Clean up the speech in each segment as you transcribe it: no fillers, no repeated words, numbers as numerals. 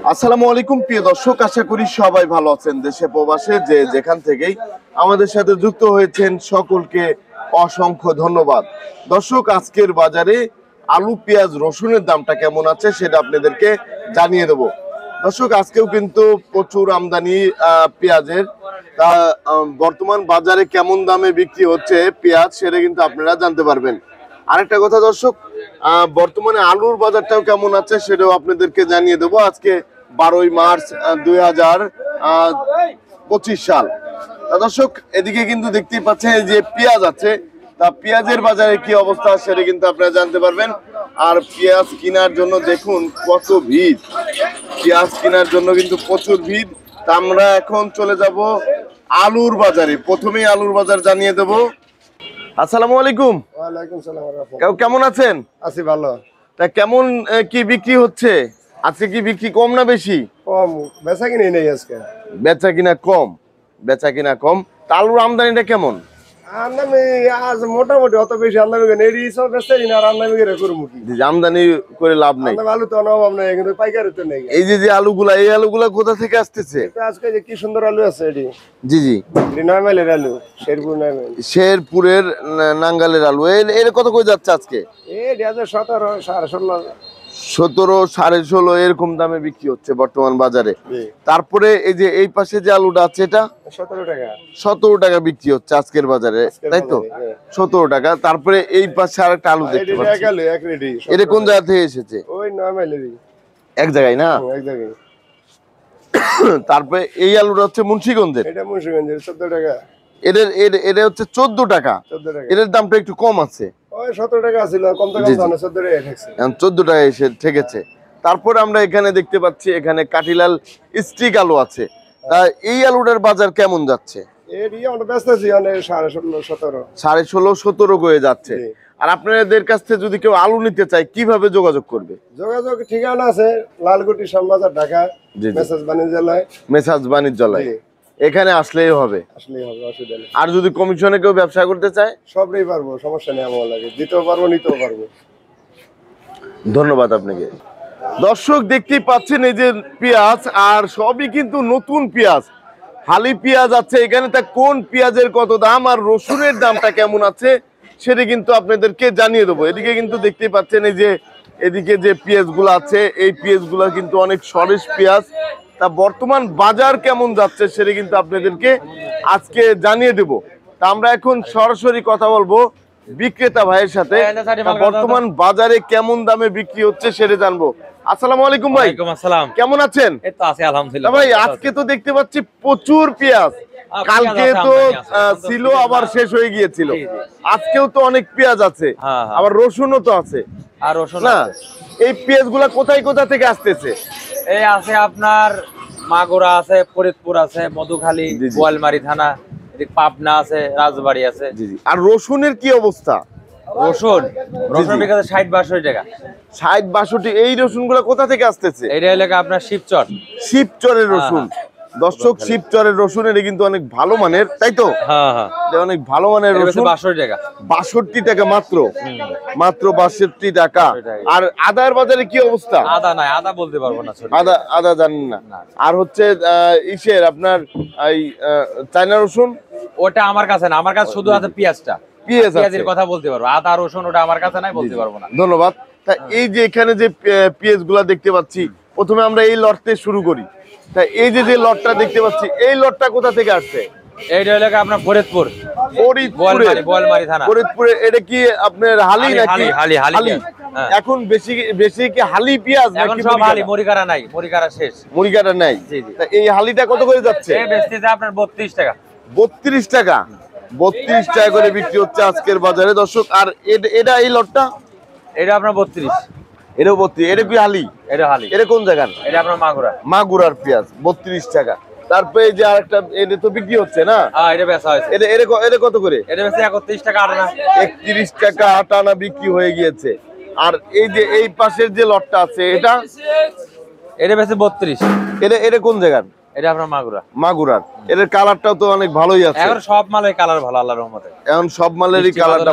আসসালামু আলাইকুম প্রিয় দর্শক, আশা করি সবাই ভালো আছেন। দেশে প্রবাসে যে যেখান থেকেই আমাদের সাথে যুক্ত হয়েছেন সকলকে অসংখ্য ধন্যবাদ। দর্শক, আজকের বাজারে আলু, পেঁয়াজ, রসুনের দামটা কেমন আছে সেটা আপনাদেরকে জানিয়ে দেব। দর্শক, আজকেও কিন্তু প্রচুর আমদানি পেঁয়াজের। তা বর্তমান বাজারে কেমন দামে বিক্রি হচ্ছে পেঁয়াজ সেটা কিন্তু আপনারা জানতে পারবেন। আরেকটা কথা দর্শক, বর্তমানে আলুর বাজারটাও কেমন আছে সেটাও আপনাদেরকে জানিয়ে দেবো। আজকে 12ই মার্চ 2025 সাল। দর্শক, এদিকে কিন্তু দেখতেই পাচ্ছেন যে পেঁয়াজ আছে, তা পেঁয়াজের বাজারে কি অবস্থা সেটা কিন্তু আপনারা জানতে পারবেন। আর পেঁয়াজ কেনার জন্য দেখুন কত ভিড়, পেঁয়াজ কেনার জন্য কিন্তু প্রচুর ভিড়। তা আমরা এখন চলে যাব আলুর বাজারে। প্রথমেই আলুর বাজার জানিয়ে দেব। আসসালামু আলাইকুম। ওয়ালাইকুম সালাম। কেমন আছেন? আছি ভালো। তা কেমন কি বিক্রি হচ্ছে আজকে? কি বিক্রি কম না বেশি? কম, বেচা কিনে নেই আজকে। বেচা কিনা কম, বেচা কিনা কম। তা আলুর আমদানিটা কেমন? আমদানি আজ মোটামুটি অত বেশি আমদানি করে নেই, সব বেচতে না। আর আমদানি করে করবো কি? আমদানি করে লাভ নেই। আলু তো অভাব নেই, কিন্তু পাইকারি তো নেই। এই যে আলুগুলা, এই আলুগুলা কোথা থেকে আসতেছে? আজকে যে কি সুন্দর আলু আছে এটি। জি জি, নয়মাইলের আলু, শেরপুর নয়মাইল। শেরপুরের নাঙ্গালের আলু। এর কত করে যাচ্ছে আজকে? এটি আছে 17, 16.5। 17, 16.5 এরকম দামে বিক্রি হচ্ছে বর্তমান বাজারে। তারপরে এই যে এই পাশে যে আলুটা আছে এটা 17 টাকা। 17 টাকা বিক্রি হচ্ছে আজকের বাজারে, তাই তো? 17 টাকা। তারপরে এই পাশে আরেকটা আলু দেখতে পাচ্ছি। এটা কোন জায়গা থেকে এসেছে? ওই নয়মাইলেরই এক জায়গায় না? এক জায়গায়। তারপরে এই আলুটা হচ্ছে মুন্সিগঞ্জের। এটা মুন্সিগঞ্জের 14 টাকা। এটা হচ্ছে 14 টাকা। 14 টাকা। এর দামটা একটু কম আছে। ওই 17 টাকা ছিল, কম তো কম দাম 14 টাকা ঠেকছে। 14 টাকা এসে ঠেকেছে। তারপরে আমরা এখানে দেখতে পাচ্ছি এখানে কাটিলাল স্টিক আলু আছে। তা এই আলুটার বাজার কেমন যাচ্ছে? এটি আমরা ব্যস্ত আছি, 16.5, 17। 16.5, 17 হয়ে যাচ্ছে। আর আপনাদের কাছ থেকে যদি কেউ আলু নিতে চায় কিভাবে যোগাযোগ করবে? যোগাযোগ ঠিকানা আছে লালকুটি শ্যামবাজার, ঢাকা, মেসাজ বাণিজ্যালয়। মেসাজ বাণিজ্যালয়, এখানে আসলেই হবে। আসলেই হবে, অসুবিধা নেই। আর যদি কমিশনে কেউ ব্যবসা করতে চায়? সবটাই পারবো, সমস্যা নেই। আমার লাগে দিতেও পারবো, নিতেও পারবো। ধন্যবাদ আপনাকে। দর্শক, দেখতেই পাচ্ছেন এই যে পেঁয়াজ, আর সবই কিন্তু নতুন পেঁয়াজ। হালি পেঁয়াজ আছে এখানে। তা কোন পেঁয়াজের কত দাম আর রসুনের দামটা কেমন আছে সেটা কিন্তু আপনাদেরকে জানিয়ে দেবো। এদিকে কিন্তু দেখতেই পাচ্ছেন এই যে এদিকে যে পেঁয়াজগুলো আছে, এই পেঁয়াজগুলো কিন্তু অনেক সরেস পেঁয়াজ। তা বর্তমান বাজার কেমন যাচ্ছে সেটা কিন্তু আপনাদেরকে আজকে জানিয়ে দেব। তা আমরা এখন সরাসরি কথা বলবো বিক্রেতা ভাইয়ের সাথে। বর্তমান বাজারে কেমন দামে বিক্রি হচ্ছে সেটা জানবো। আসসালামু আলাইকুম ভাই। ওয়ালাইকুম আসসালাম। কেমন আছেন? এই তো আছি আলহামদুলিল্লাহ। ভাই, আজকে তো দেখতে পাচ্ছি প্রচুর পেঁয়াজ। কালকে তো ছিল, আবার শেষ হয়ে গিয়েছিল। আজকেও তো অনেক পেঁয়াজ আছে, আবার রসুনও তো আছে। আর রসুন না, এই পেঁয়াজগুলা কোথায় কোথা থেকে আসতেছে? এই আছে আপনার মাগুরা আছে, ফরিদপুর আছে, মধুখালী, গোয়ালমারি থানা, এদিকে পাবনা আছে, রাজবাড়ী আছে। আর রসুনের কি অবস্থা? রসুন বিঘা 60-62 টাকা। 60-62। এই রসুন গুলা কোথা থেকে আসতেছে? এইটা এলাকা আপনার শিবচর। শিবচরের রসুন। দর্শক, শিবচরের রসুন এটা কিন্তু অনেক ভালো মানের, তাই তো? হ্যাঁ হ্যাঁ, অনেক ভালো মানের রসুন। 62 টাকা। 62 টাকা মাত্র, মাত্র 62 টাকা। আর আদার বাজারে কি অবস্থা? আদা নাই, আদা বলতে পারবো না। আদা জানেন না? আর হচ্ছে ইসের আপনার এই চায়না রসুন, ওটা আমার কাছে না। আমার কাছে শুধু আছে পেঁয়াজটা। পেঁয়াজের কথা বলতে পারবো, আদা রসুন ওটা আমার কাছে নাই, বলতে পারবো না। ধন্যবাদ। তা এই যে এখানে যে পেঁয়াজ গুলা দেখতে পাচ্ছি, প্রথমে আমরা এই লটতে শুরু করি। তা এই যে লটটা দেখতে পাচ্ছি, এই লটটা কোথা থেকে আসছে? এইটা এলাকা আপনার ফরিদপুর, গোয়ালমারি থানা। ফরিদপুরে। এটা কি আপনার হালি নাকি? হালি। এখন বেশি কি হালি পেঁয়াজ এখন নাকি? সব হালি, মরিকারা নাই, মরিকারা শেষ। মরিকাটা নাই। তা এই হালিটা কত করে যাচ্ছে? এই বেচতেছে আপনার 32 টাকা। 32 টাকা। 32 টাকা করে বিক্রি হচ্ছে আজকের বাজারে দর্শক। আর এটা এই লটটা, এটা আপনার 32। এটাও 32। এটা কি হালি? এটা হালি। এটা কোন জায়গার? এটা আপনার মাগুরা। মাগুরার পেঁয়াজ 32 টাকা। তারপরে এই যে আরেকটা, এটা তো বিক্রি হচ্ছে না? হ্যাঁ, এটা বেচা হয়েছে। এটা কত করে? এটা বেচে 31 টাকা আটানা। 31 টাকা আটানা বিক্রি হয়ে গিয়েছে। আর এই যে এই পাশের যে লটটা আছে এটা বেচে 32। এটা কোন জায়গার? এটা আপনার মাগুরা। মাগুরার। এর কালারটাও তো অনেক ভালোই আছে। এখন সব মালের কালার ভালো, আল্লাহর রহমতে। এখন সব মালেরই কালারটা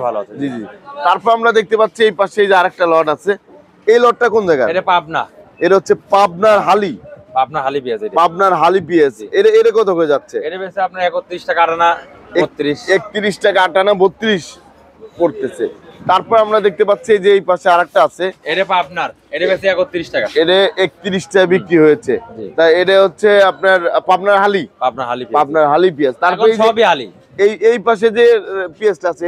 ভালো আছে। জি জি। তারপর আমরা দেখতে পাচ্ছি এই পাশে যে আরেকটা লট আছে। এই লটটা কোন জায়গা? এটা পাবনা। এটা হচ্ছে পাবনার হালি। পাবনার হালি পেঁয়াজ এটা। পাবনার হালি পেঁয়াজ। এর কত করে যাচ্ছে? এটা বেচে আপনার 31 টাকা আটানা 32। 31 টাকা আটানা 32 পড়তেছে। তারপর আমরা দেখতে পাচ্ছি যে এই পাশে আরেকটা আছে, এটা পাবনার, এটা বেচে 31 টাকা। এটা 31 টাকা বিক্রি হয়েছে। জি। তা এটা হচ্ছে আপনার পাবনার হালি। পাবনার হালি পেঁয়াজ। পাবনার হালি পেঁয়াজ। তারপর এখন সবই হালি। এই পাশে যে পেঁয়াজটা আছে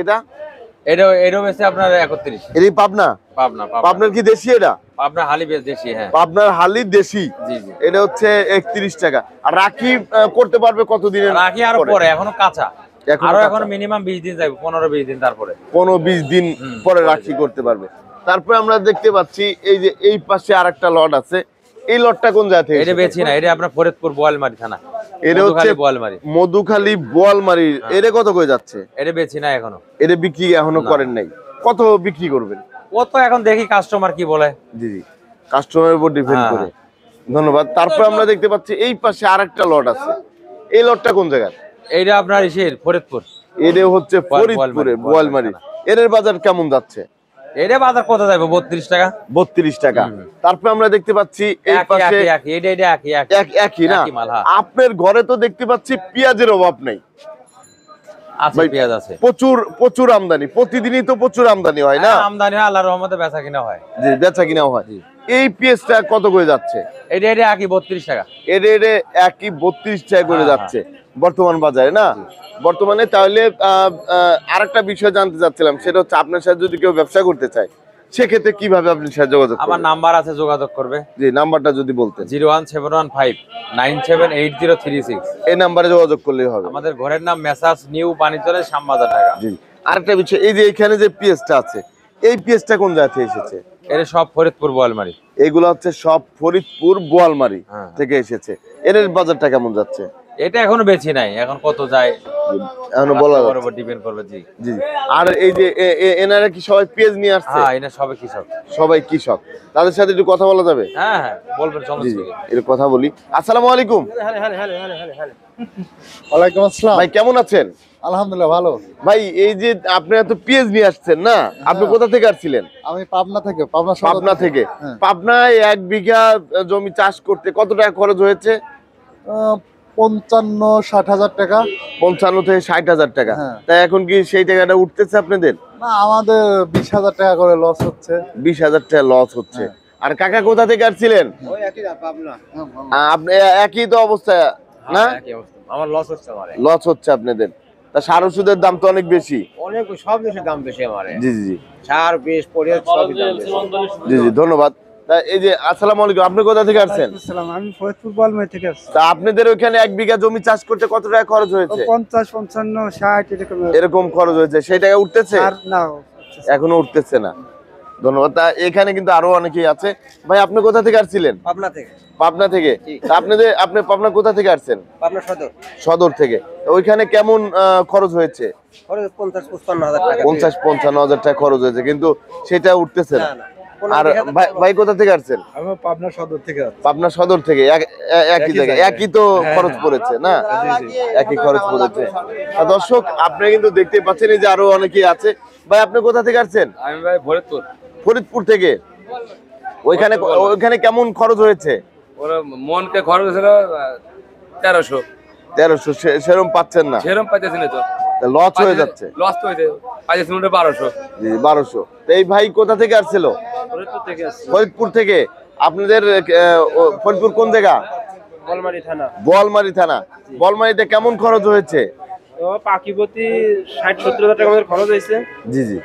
এটাও বেচে আপনার 31। এটাই পাবনা। পাবনা পাবনার কি দেশি এটা? পাবনার হালি পেঁয়াজ দেশি, হ্যাঁ। পাবনার হালি দেশি। জি জি। এটা হচ্ছে 31 টাকা। আর রাখি করতে পারবে কতদিনের? রাখি আরো পরে, এখনো কাঁচা। এখনো আরো কাঁচা। এখন মিনিমাম 20 দিন যাবে, 15-20 দিন তারপরে। 15-20 দিন পরে রাখি করতে পারবে। তারপরে আমরা দেখতে পাচ্ছি এই যে এই পাশে আরেকটা লট আছে। এই লটটা কোন জায়গা থেকে? এটা বেচি না, এটা আপনার ফরিদপুর বোয়ালমারি থানা। এটা হচ্ছে বোয়ালমারি। মধুখালী বোয়ালমারি। এটা কত করে যাচ্ছে? এটা বেচি না এখনো। এটা বিক্রি এখনো করেন নাই? কত বিক্রি করবেন? ও তো এখন দেখি কাস্টমার কি বলে। জি জি, কাস্টমারের উপর ডিপেন্ড হ্যাঁ, করে। ধন্যবাদ। তারপর আমরা দেখতে পাচ্ছি এই পাশে আরেকটা লট আছে। এই লটটা কোন জায়গায়? এইটা আপনার ফরিদপুর। এটা হচ্ছে ফরিদপুরে বোয়ালমারি। এর বাজার কেমন যাচ্ছে? এটা বাজার কত যাবে? 32 টাকা। 32 টাকা। তারপর আমরা দেখতে পাচ্ছি এই পাশে এটা একই না? একই মাল, হ্যাঁ। আপনার ঘরে তো দেখতে পাচ্ছি পেঁয়াজের অভাব নেই। আছে, ভাই, পেঁয়াজ আছে। প্রচুর আমদানি। প্রতিদিনই তো প্রচুর আমদানি হয় না? হ্যাঁ, আমদানি হয়, আল্লাহর রহমতে বেচা কিনা হয়। জি, বেচা কিনাও হয়। এই পেঁয়াজটা কত করে যাচ্ছে? এটা একই 32 টাকা। এটা একই 32 টাকা করে হ্যাঁ, যাচ্ছে বর্তমান বাজারে না? বর্তমানে। তাহলে আরেকটা বিষয় জানতে চাচ্ছিলাম, সেটা হচ্ছে আপনার সাথে যদি কেউ ব্যবসা করতে চায় সেক্ষেত্রে কিভাবে আপনার সাথে যোগাযোগ করবে? আমার নাম্বার আছে, যোগাযোগ করবে। জি, নাম্বারটা যদি বলতেন। 01715978036। এই নাম্বারে যোগাযোগ করলেই হবে। আমাদের ঘরের নাম মেসাজ নিউ বাণিজ্যালয়, শ্যামবাজার, ঢাকা। জি। আরেকটা বিষয়, এই যে এখানে যে পেঁয়াজটা আছে, এই পেঁয়াজটা কোন জায়গা থেকে এসেছে? এটা সব ফরিদপুর বোয়ালমারি। এগুলো হচ্ছে সব ফরিদপুর বোয়ালমারি হ্যাঁ। থেকে এসেছে। এর বাজারটা কেমন যাচ্ছে? এটা এখনো বেচি নাই, এখন কত যায় এখনো বলা যাচ্ছে উপর ডিপেন্ড করবে। জি জি। আর এই যে এনারা কি সবাই পেঁয়াজ নিয়ে আসছে? হ্যাঁ, এটা সবে কৃষক। সবাই কৃষক। তাদের সাথে একটু কথা বলা যাবে? হ্যাঁ হ্যাঁ, বলবেন, জি সমস্যা জি, নেই। এর কথা বলি। আসসালামু আলাইকুম ওয়ালাইকুম আসসালাম ভাই, কেমন আছেন? আলহামদুলিল্লাহ ভালো। ভাই, এই যে আপনি এত পেঁয়াজ নিয়ে আসছেন না, আপনি কোথা থেকে আসছিলেন? আমি পাবনা থেকে, পাবনা থেকে। হ্যাঁ। পাবনায় 1 বিঘা জমি চাষ করতে কত টাকা খরচ হয়েছে? 55-60 হাজার টাকা। 55 থেকে 60 হাজার টাকা। হ্যাঁ। তাই এখন কি সেই টাকাটা উঠতেছে আপনাদের? না, আমাদের 20 হাজার টাকা করে লস হচ্ছে। 20 হাজার টাকা লস হচ্ছে। আর কাকা কোথা থেকে আসছিলেন? ওই একই পাবনা। আপনি একই তো অবস্থা না? আমার লস হচ্ছে, লস হচ্ছে আপনাদের। তা সার ওষুধের দাম তো অনেক বেশি। অনেক, সব দেশের দাম বেশি আমার। জি জি জি সার, বিষ, পরিহার সবই দাম বেশি। জি জি, ধন্যবাদ। তা এই যে আসসালামু আলাইকুম, আপনি কোথা থেকে আসছেন? আমি ফরিদপুর বোয়ালমারি থেকে আসছি। তা আপনাদের ওইখানে 1 বিঘা জমি চাষ করতে কত টাকা খরচ হয়েছে? 50, 55, 60 এরকম। এরকম খরচ হয়েছে। সেই টাকা উঠতেছে? আর না, এখনো উঠতেছে না। ধন্যবাদ। তা এখানে কিন্তু আরো অনেকেই আছে। ভাই, আপনি কোথা থেকে আসছিলেন? পাবনা থেকে। পাবনা থেকে। তা আপনি পাবনা কোথা থেকে আসছেন? পাবনা সদর। সদর থেকে। তো ওইখানে কেমন খরচ হয়েছে? 50-55 হাজার টাকা। 50-55 হাজার টাকা খরচ হয়েছে, কিন্তু সেটা উঠতেছে না। আর ভাই কোথা থেকে আসছেন? আমি পাবনা সদর থেকে আসছি। পাবনা সদর থেকে। একই জায়গায়, একই তো খরচ পড়েছে না? একই খরচ পড়েছে। তা দর্শক, আপনি কিন্তু দেখতে পাচ্ছেন এই যে আরো অনেকেই আছে। ভাই, আপনি কোথা থেকে আসছেন? আমি ভাই ফরিদপুর। ফরিদপুর থেকে। ওইখানে কেমন খরচ হয়েছে? ওরা মনকে খরচ হয়েছিল 1300। 1300। সেরকম পাচ্ছেন না? সেরকম পাইতেছি না তো, লস হয়ে যাচ্ছে। লস তো হয়েছে, পাইতেছি 1200। জি, 1200। তো এই ভাই কোথা থেকে আসছিল? ফরিদপুর থেকে আসছি। ফরিদপুর থেকে। আপনাদের ফরিদপুর কোন জায়গা? বোয়ালমারি থানা। বোয়ালমারি থানা। বোয়ালমারিতে কেমন খরচ হয়েছে? তো পাখিপতি 60-70 হাজার টাকা আমাদের খরচ হয়েছে। জি জি।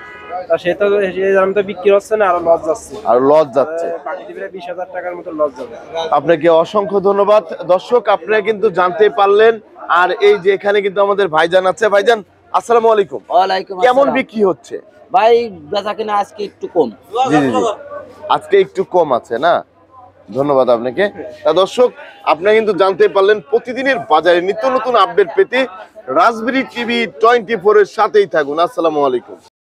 তা সেটা সেই দাম তো বিক্রি হচ্ছে না, আরো লস যাচ্ছে। আর লস যাচ্ছে। পাখিতে প্রায় 20 হাজার টাকার মতো লস যাবে। আপনাকে অসংখ্য ধন্যবাদ। দর্শক, আপনারা কিন্তু জানতে পারলেন। আর এই যে এখানে কিন্তু আমাদের ভাইজান আছে। ভাইজান, আসসালামু আলাইকুম। ওয়ালাইকুম কেমন আসসালাম। বিক্রি হচ্ছে? ভাই বেচা কিনা আজকে একটু কম। জি জি জি, আজকে একটু কম আছে না? ধন্যবাদ আপনাকে। তা দর্শক, আপনারা কিন্তু জানতে পারলেন প্রতিদিনের বাজারে নিত্য নতুন আপডেট পেতে রাজবাড়ী টিভি 24 এর সাথেই থাকুন। আসসালামু আলাইকুম।